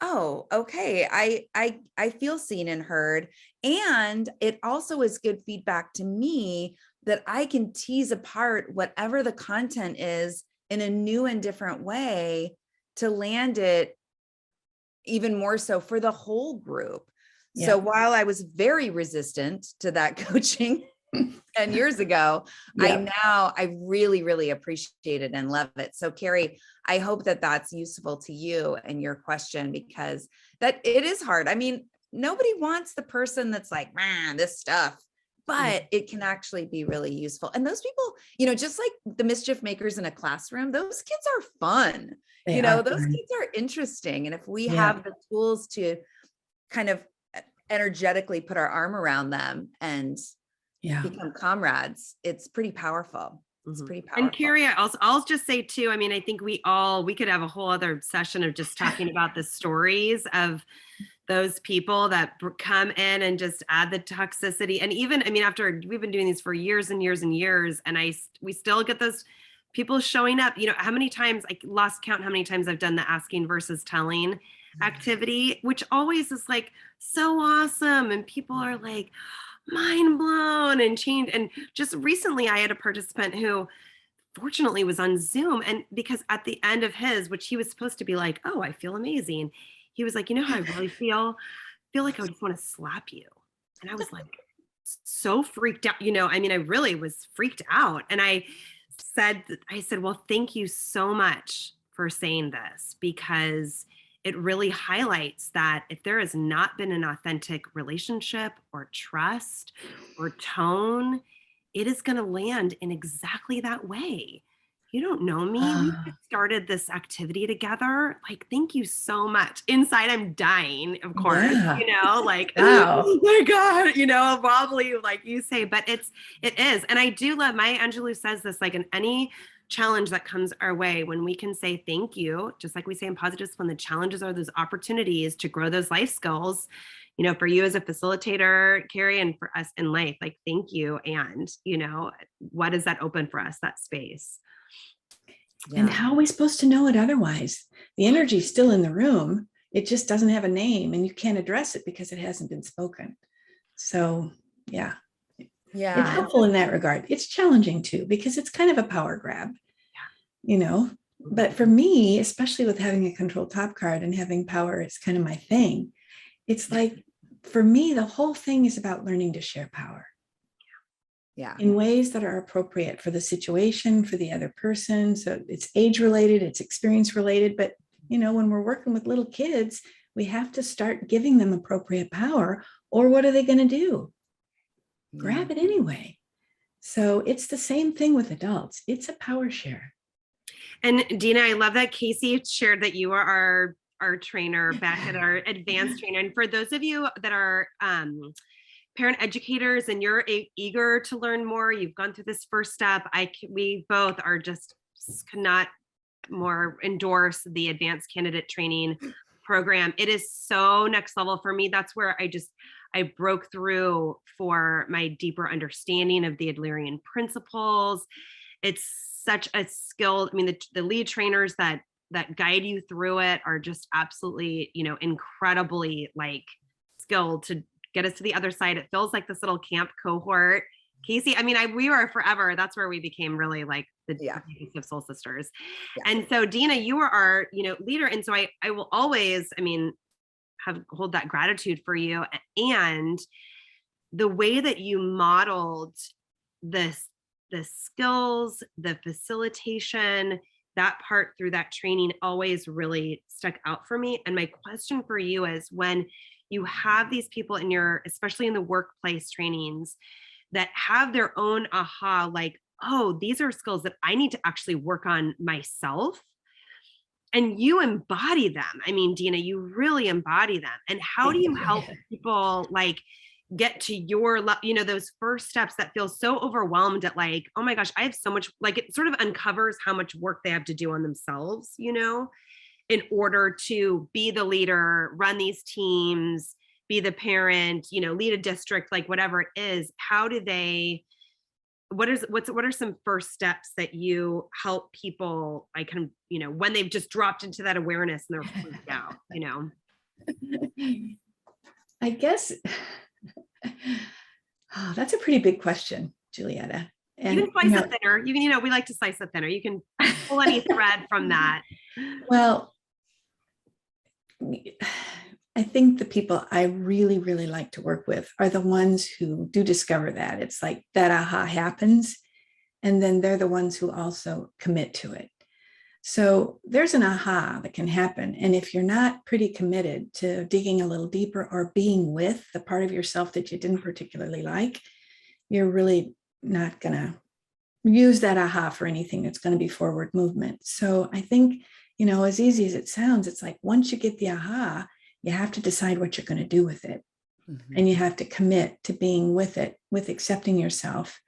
oh, okay, I feel seen and heard. And it also is good feedback to me that I can tease apart whatever the content is in a new and different way to land it even more so for the whole group. Yeah. So while I was very resistant to that coaching 10 years ago, I really, really appreciate it and love it. So Carrie, I hope that that's useful to you and your question, because that it is hard. I mean, nobody wants the person that's like, man, this stuff, but it can actually be really useful. And those people, just like the mischief makers in a classroom, those kids are fun. Those kids are interesting. And if we have the tools to kind of energetically put our arm around them and become comrades, it's pretty powerful. It's pretty powerful. And Carrie, I'll just say too, I mean, I think we could have a whole other session of just talking about the stories of those people that come in and just add the toxicity. And even, I mean, after we've been doing these for years and years and years, and we still get those people showing up. How many times, I lost count how many times I've done the asking versus telling activity, which always is like so awesome. And people are like mind blown and changed. And just recently I had a participant who fortunately was on Zoom, and because at the end of his, which he was supposed to be like, oh, I feel amazing, he was like, how I really feel like I just want to slap you. And I was like so freaked out, I mean, I really was freaked out. And I said, well, thank you so much for saying this, because it really highlights that if there has not been an authentic relationship or trust or tone, it is going to land in exactly that way. You don't know me. We started this activity together. Like, thank you so much. Inside, I'm dying, of course, like, wow. Oh my God, wobbly, like you say, but it is. And I do love, Maya Angelou says this, like in any challenge that comes our way, when we can say thank you, just like we say in positive discipline, the challenges are those opportunities to grow those life skills, for you as a facilitator, Carrie, and for us in life, like, thank you. And, what does that open for us, that space? Yeah. And how are we supposed to know it otherwise? The energy is still in the room. It just doesn't have a name, and you can't address it because it hasn't been spoken. So, yeah. It's helpful in that regard. It's challenging too, because it's kind of a power grab, but for me, especially with having a control top card and having power, it's kind of my thing. It's like, for me, the whole thing is about learning to share power. In ways that are appropriate for the situation, for the other person. So it's age related, it's experience related. But, when we're working with little kids, we have to start giving them appropriate power, or what are they going to do? Grab it anyway. So it's the same thing with adults. It's a power share. And Dina, I love that Casey shared that you are our trainer back at our advanced trainer. And for those of you that are parent educators and you're eager to learn more, you've gone through this first step, we both are just could not more endorse the advanced candidate training program. It is so next level for me. That's where I broke through for my deeper understanding of the Adlerian principles. It's such a skill. I mean, the lead trainers that guide you through it are just absolutely, incredibly like skilled to get us to the other side. It feels like this little camp cohort. Casey, I mean, we were forever. That's where we became really like the of soul sisters. Yeah. And so Dina, you were our, leader. And so I will always, hold that gratitude for you. And the way that you modeled this the skills, the facilitation, that part through that training always really stuck out for me. And my question for you is, when you have these people in your, especially in the workplace trainings, that have their own aha, like, oh, these are skills that I need to actually work on myself. And you embody them. I mean, Dina, you really embody them. And how do you help people like get to your, those first steps that feel so overwhelmed at like, oh my gosh, I have so much, like it sort of uncovers how much work they have to do on themselves, in order to be the leader, run these teams, be the parent, lead a district, like whatever it is. How do they, what are some first steps that you help people like kind of, when they've just dropped into that awareness and they're freaked out, I guess that's a pretty big question, Julietta. And you can slice it thinner. You can, we like to slice it thinner. You can pull any thread from that. Well, I think the people I really, really like to work with are the ones who do discover that. It's like that aha happens, and then they're the ones who also commit to it. So there's an aha that can happen. And if you're not pretty committed to digging a little deeper or being with the part of yourself that you didn't particularly like, you're really not going to use that aha for anything that's going to be forward movement. So I think, as easy as it sounds, it's like once you get the aha, you have to decide what you're going to do with it. Mm-hmm. And you have to commit to being with it, with accepting yourself.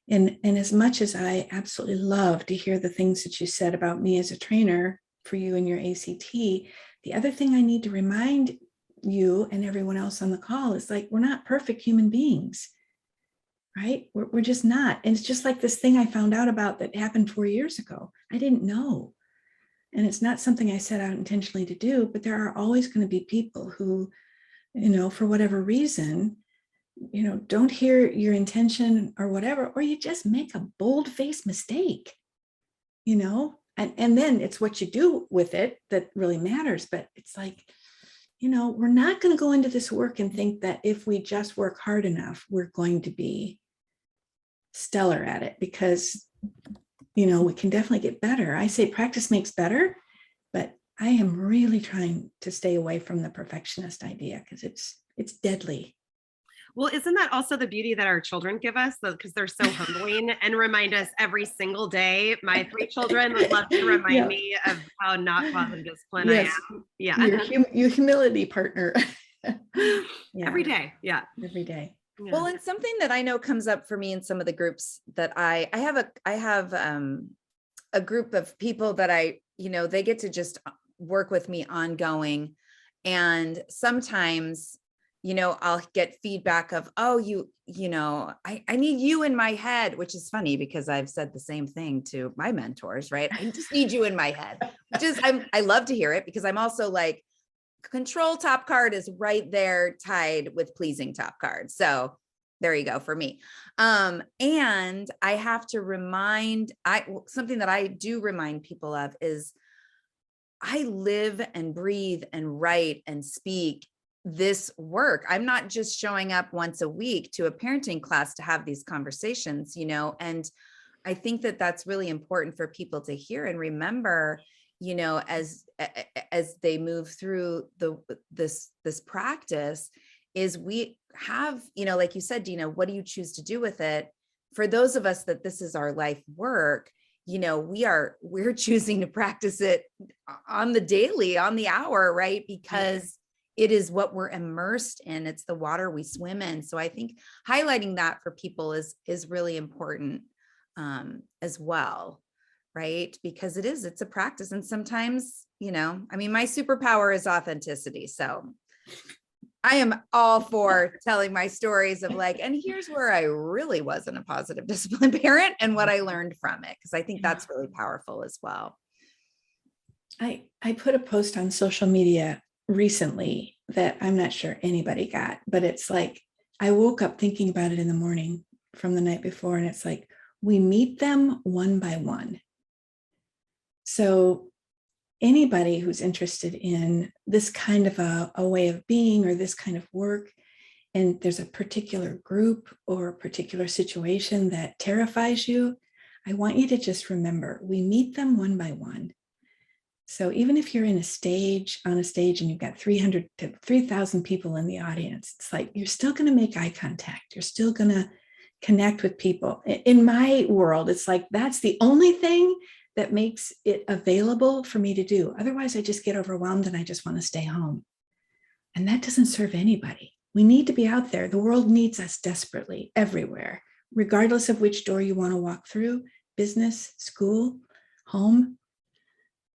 And as much as I absolutely love to hear the things that you said about me as a trainer for you and your ACT, the other thing I need to remind you and everyone else on the call is like, we're not perfect human beings, right? We're just not. And it's just like this thing I found out about that happened 4 years ago. I didn't know. And it's not something I set out intentionally to do, but there are always going to be people who, for whatever reason, don't hear your intention or whatever, or you just make a bold-faced mistake, and then it's what you do with it that really matters. But it's like, we're not going to go into this work and think that if we just work hard enough, we're going to be stellar at it, because we can definitely get better. I say practice makes better, but I am really trying to stay away from the perfectionist idea because it's deadly. Well, isn't that also the beauty that our children give us? Because they're so humbling and remind us every single day. My 3 children would love to remind me of how not positive discipline I am. Yeah. Your humility partner. Every day. Yeah. Every day. Yeah. Well, and something that I know comes up for me in some of the groups that I have a group of people that they get to just work with me ongoing. And sometimes, I'll get feedback of, oh, I need you in my head, which is funny because I've said the same thing to my mentors, right? I just need you in my head, which is, I love to hear it because I'm also like, control top card is right there tied with pleasing top card. So there you go for me. And I have to something that I do remind people of is I live and breathe and write and speak this work. I'm not just showing up once a week to a parenting class to have these conversations, and I think that that's really important for people to hear and remember, as they move through this practice, is we have, like you said, Dina, what do you choose to do with it? For those of us that this is our life work, we're choosing to practice it on the daily, on the hour, right? Because it is what we're immersed in. It's the water we swim in. So I think highlighting that for people is really important as well. Right? Because it's a practice. And sometimes, my superpower is authenticity. So I am all for telling my stories of like, and here's where I really wasn't a positive discipline parent and what I learned from it. Cause I think that's really powerful as well. I put a post on social media recently that I'm not sure anybody got, but it's like, I woke up thinking about it in the morning from the night before. And it's like, we meet them one by one. So anybody who's interested in this kind of a way of being or this kind of work, and there's a particular group or a particular situation that terrifies you, I want you to just remember, we meet them one by one. So even if you're on a stage and you've got 300 to 3,000 people in the audience, it's like, you're still going to make eye contact. You're still going to connect with people. In my world, it's like, that's the only thing that makes it available for me to do. Otherwise, I just get overwhelmed and I just want to stay home. And that doesn't serve anybody. We need to be out there. The world needs us desperately everywhere, regardless of which door you want to walk through, business, school, home,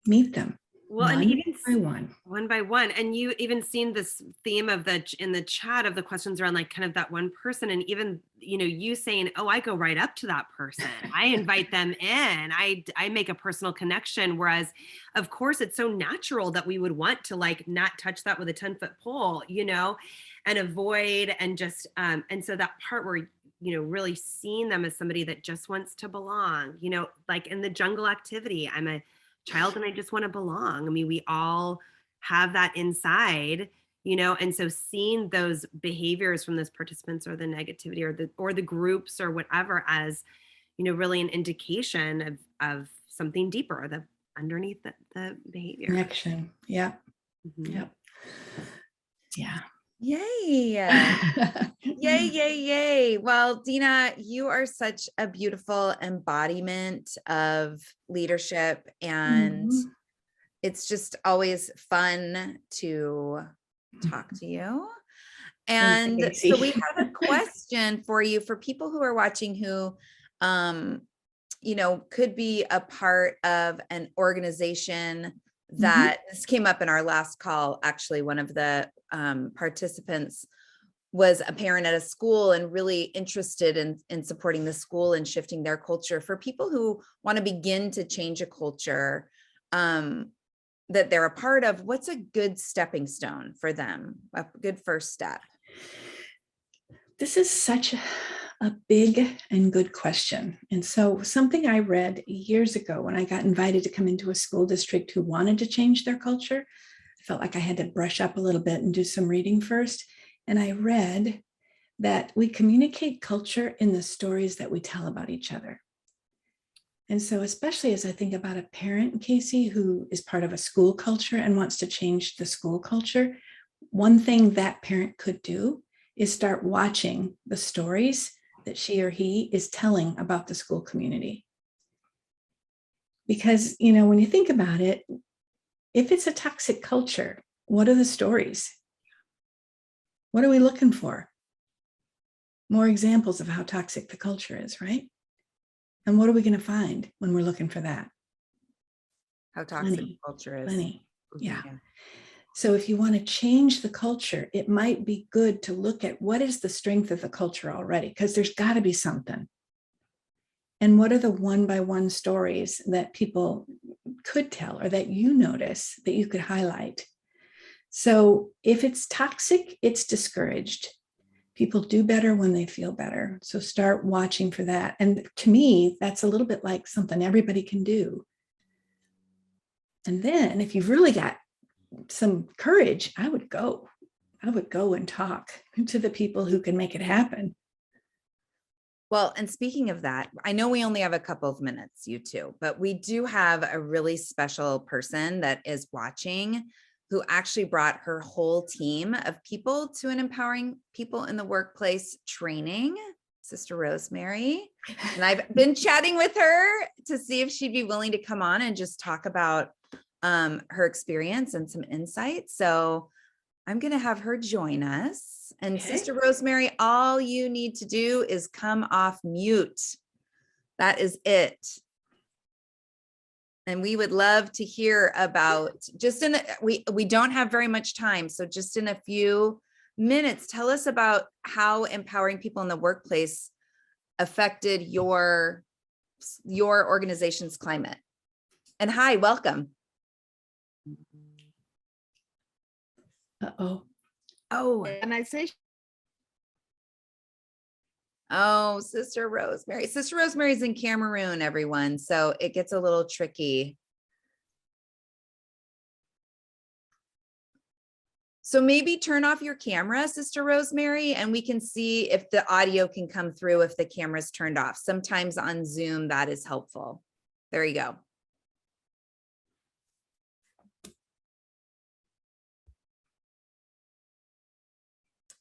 meet them. Well, and even one by one. And you even seen this theme of in the chat of the questions around like kind of that one person, and even, you know, you saying, oh, I go right up to that person. I invite them in. I make a personal connection. Whereas of course it's so natural that we would want to like not touch that with a 10-foot pole, you know, and avoid and just and so that part where, you know, really seeing them as somebody that just wants to belong, you know, like in the jungle activity, I'm a child and I just want to belong. I mean, we all have that inside, you know, and so seeing those behaviors from those participants or the negativity or the groups or whatever as, you know, really an indication of something deeper, the underneath the behavior. Connection. Yeah. Mm-hmm. Yep. Yeah. Yay. Yay, yay, yay. Well, Dina, you are such a beautiful embodiment of leadership, and it's just always fun to talk to you. And so we have a question for you for people who are watching who, you know, could be a part of an organization that this came up in our last call. Actually, one of the participants was a parent at a school and really interested in supporting the school and shifting their culture. For people who want to begin to change a culture that they're a part of, what's a good stepping stone for them? A good first step? This is such a big and good question. And so something I read years ago when I got invited to come into a school district who wanted to change their culture, I felt like I had to brush up a little bit and do some reading first. And I read that we communicate culture in the stories that we tell about each other. And so especially as I think about a parent, Casey, who is part of a school culture and wants to change the school culture, one thing that parent could do is start watching the stories that she or he is telling about the school community. Because, you know, when you think about it, if it's a toxic culture, what are the stories? What are we looking for? More examples of how toxic the culture is, right? And what are we going to find when we're looking for that? How toxic the culture is. Plenty. Yeah. So if you want to change the culture, it might be good to look at what is the strength of the culture already, because there's got to be something. And what are the one-by-one stories that people could tell or that you notice that you could highlight? So if it's toxic, it's discouraged. People do better when they feel better. So start watching for that. And to me, that's a little bit like something everybody can do. And then if you've really got some courage, I would go and talk to the people who can make it happen. Well, and speaking of that, I know we only have a couple of minutes, you two, but we do have a really special person that is watching who actually brought her whole team of people to an Empowering People in the Workplace training, Sister Rosemary. And I've been chatting with her to see if she'd be willing to come on and just talk about her experience and some insights. So I'm going to have her join us. And okay. Sister Rosemary, all you need to do is come off mute. That is it. And we would love to hear about we don't have very much time. So just in a few minutes, tell us about how empowering people in the workplace affected your organization's climate. And hi, welcome. Uh-oh. Oh, and I say, oh, Sister Rosemary. Sister Rosemary's in Cameroon, everyone. So it gets a little tricky. So maybe turn off your camera, Sister Rosemary, and we can see if the audio can come through if the camera's turned off. Sometimes on Zoom, that is helpful. There you go.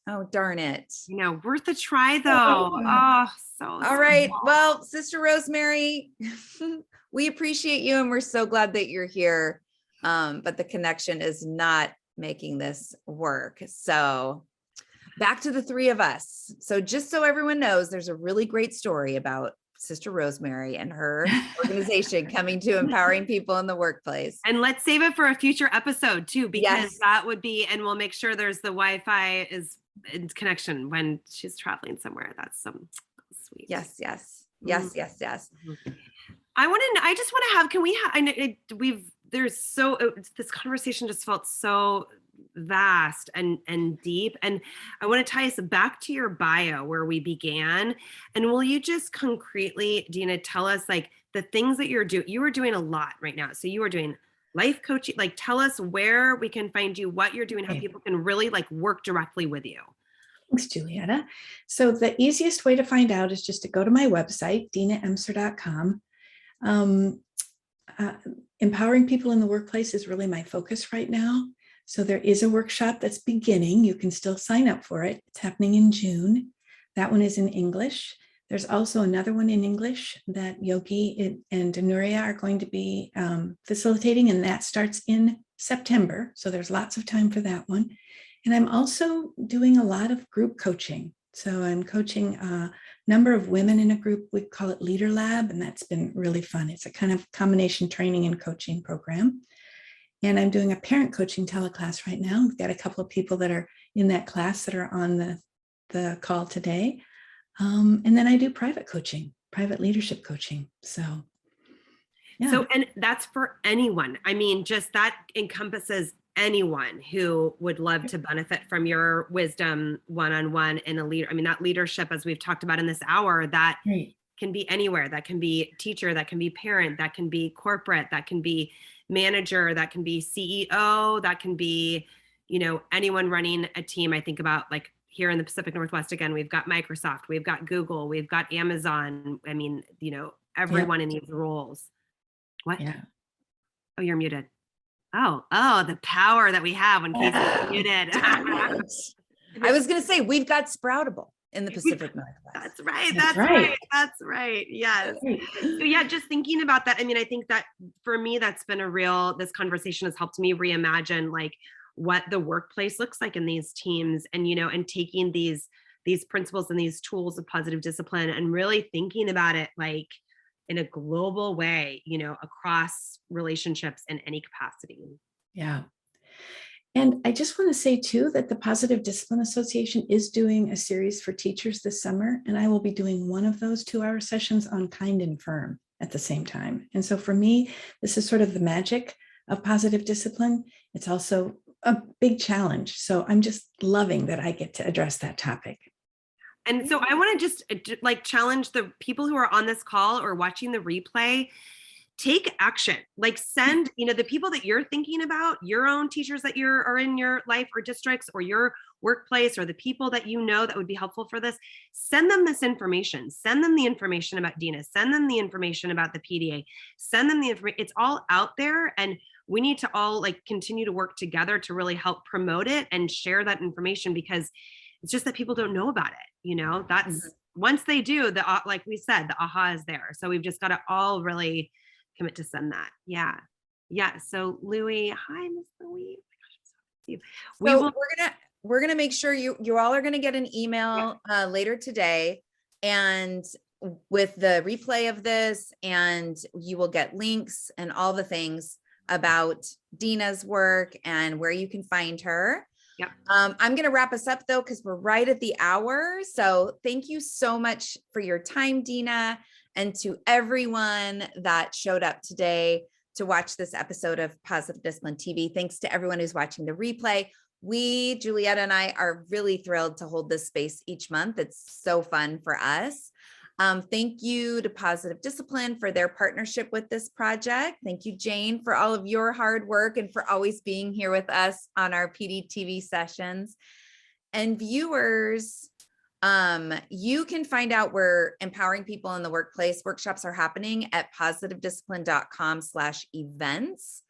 Oh, darn it. You know, worth a try though. Oh, so all right. Well, Sister Rosemary, we appreciate you and we're so glad that you're here. But the connection is not making this work. So back to the three of us. So just so everyone knows, there's a really great story about Sister Rosemary and her organization coming to empowering people in the workplace. And let's save it for a future episode too, because that would be, and we'll make sure there's the Wi-Fi is in connection when she's traveling somewhere. That's some sweet. Yes. Mm-hmm. I just want to have, can we have, this conversation just felt so vast and deep. And I want to tie us back to your bio where we began. And will you just concretely, Dina, tell us like the things that you're doing? You are doing a lot right now. So you are doing life coaching, like tell us where we can find you, what you're doing, how people can really like work directly with you. Thanks, Julietta. So the easiest way to find out is just to go to my website, dinaemser.com. Empowering people in the workplace is really my focus right now. So there is a workshop that's beginning. You can still sign up for it. It's happening in June. That one is in English. There's also another one in English that Yogi and Nuria are going to be facilitating, and that starts in September. So there's lots of time for that one. And I'm also doing a lot of group coaching. So I'm coaching a number of women in a group. We call it Leader Lab, and that's been really fun. It's a kind of combination training and coaching program. And I'm doing a parent coaching teleclass right now. We've got a couple of people that are in that class that are on the call today. And then I do private coaching, private leadership coaching. So, yeah. So, and that's for anyone. I mean, just that encompasses anyone who would love to benefit from your wisdom one-on-one in a leader. I mean, that leadership, as we've talked about in this hour, that can be anywhere. That can be teacher, that can be parent, that can be corporate, that can be manager, that can be CEO, that can be, you know, anyone running a team. I think about like here in the Pacific Northwest, again, we've got Microsoft, we've got Google, we've got Amazon. I mean, you know, everyone in these roles. What? Yeah. Oh, you're muted. Oh, the power that we have when Casey's muted. I was going to say, we've got Sproutable in the Pacific Northwest. That's right. Yes. So yeah, just thinking about that. I mean, I think that for me, that's been this conversation has helped me reimagine like what the workplace looks like in these teams, and, you know, and taking these principles and these tools of positive discipline and really thinking about it like in a global way, you know, across relationships in any capacity. Yeah. And I just want to say too, that the Positive Discipline Association is doing a series for teachers this summer, and I will be doing one of those 2-hour sessions on kind and firm at the same time. And so for me, this is sort of the magic of positive discipline. It's also a big challenge. So I'm just loving that I get to address that topic. And so I want to just like challenge the people who are on this call or watching the replay, take action, like send, you know, the people that you're thinking about, your own teachers that are in your life or districts or your workplace, or the people that you know that would be helpful for this, send them this information, send them the information about Dina, send them the information about the PDA, send them the information. It's all out there, and we need to all like continue to work together to really help promote it and share that information, because it's just that people don't know about it. You know, that's once they do, like we said, the aha is there. So we've just got to all really commit to send that. Yeah. So Louie, hi, Miss Louie. We're gonna make sure you all are gonna get an email later today, and with the replay of this, and you will get links and all the things about Dina's work and where you can find her. Yep. I'm going to wrap us up though, because we're right at the hour. So thank you so much for your time, Dina, and to everyone that showed up today to watch this episode of Positive Discipline TV. Thanks to everyone who's watching the replay. Julietta and I are really thrilled to hold this space each month. It's so fun for us. Thank you to Positive Discipline for their partnership with this project. Thank you, Jane, for all of your hard work and for always being here with us on our PDTV sessions. And viewers, you can find out where empowering people in the workplace workshops are happening at positivediscipline.com/events.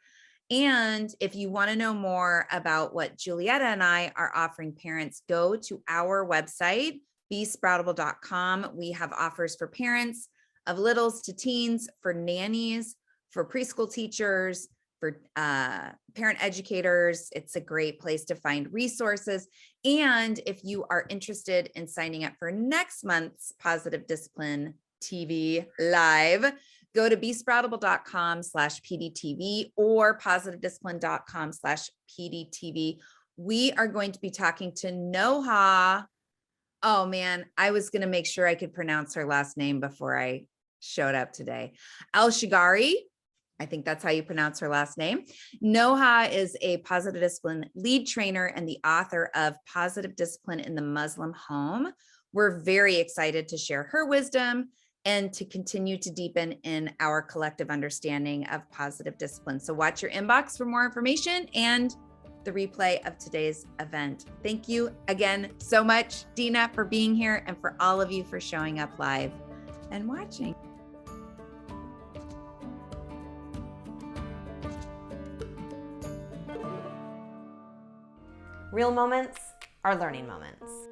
And if you want to know more about what Julietta and I are offering parents, go to our website, besproutable.com. We have offers for parents of littles to teens, for nannies, for preschool teachers, for parent educators. It's a great place to find resources. And if you are interested in signing up for next month's Positive Discipline TV Live, go to besproutable.com/PDTV or positivediscipline.com/PDTV. We are going to be talking to Noha. Oh man, I was going to make sure I could pronounce her last name before I showed up today. Al-Shigari. I think that's how you pronounce her last name. Noha is a Positive Discipline lead trainer and the author of Positive Discipline in the Muslim Home. We're very excited to share her wisdom and to continue to deepen in our collective understanding of positive discipline. So watch your inbox for more information and the replay of today's event. Thank you again so much, Dina, for being here, and for all of you for showing up live and watching. Real moments are learning moments.